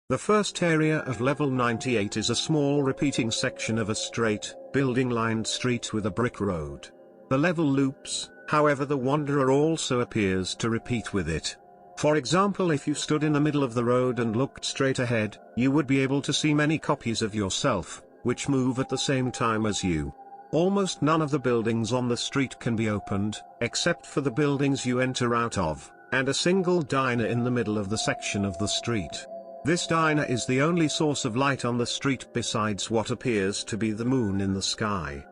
The first area of level 98 is a small repeating section of a straight, building-lined street with a brick road. The level loops, however, the wanderer also appears to repeat with it. For example, if you stood in the middle of the road and looked straight ahead, you would be able to see many copies of yourself, which move at the same time as you. Almost none of the buildings on the street can be opened, except for the buildings you enter out of, and a single diner in the middle of the section of the street. This diner is the only source of light on the street besides what appears to be the moon in the sky.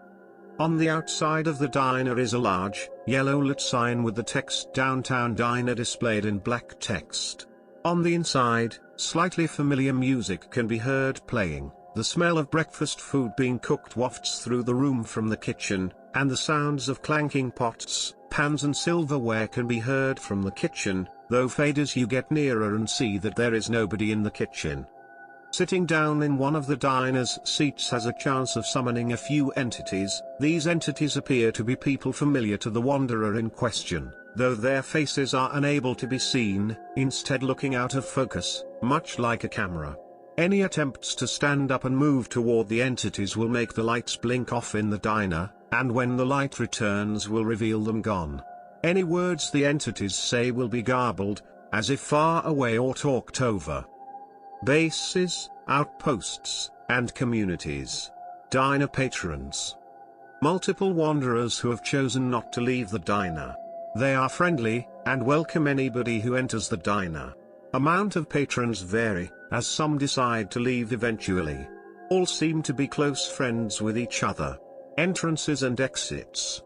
On the outside of the diner is a large, yellow lit sign with the text "Downtown Diner" displayed in black text. On the inside, slightly familiar music can be heard playing, the smell of breakfast food being cooked wafts through the room from the kitchen, and the sounds of clanking pots, pans and silverware can be heard from the kitchen, though fade as you get nearer and see that there is nobody in the kitchen. Sitting down in one of the diner's seats has a chance of summoning a few entities. These entities appear to be people familiar to the wanderer in question, though their faces are unable to be seen, instead looking out of focus, much like a camera. Any attempts to stand up and move toward the entities will make the lights blink off in the diner, and when the light returns will reveal them gone. Any words the entities say will be garbled, as if far away or talked over. Bases, outposts, and communities. Diner patrons. Multiple wanderers who have chosen not to leave the diner. They are friendly, and welcome anybody who enters the diner. Amount of patrons vary, as some decide to leave eventually. All seem to be close friends with each other. Entrances and exits.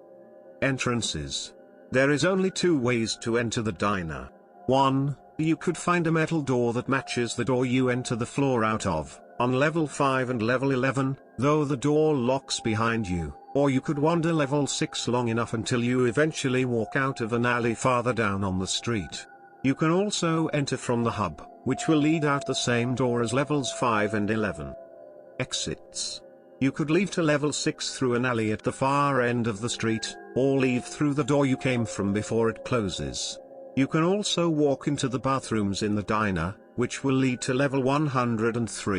Entrances. There is only two ways to enter the diner. 1. You could find a metal door that matches the door you enter the floor out of, on level 5 and level 11, though the door locks behind you, or you could wander level 6 long enough until you eventually walk out of an alley farther down on the street. You can also enter from the hub, which will lead out the same door as levels 5 and 11. Exits. You could leave to level 6 through an alley at the far end of the street, or leave through the door you came from before it closes. You can also walk into the bathrooms in the diner, which will lead to level 103.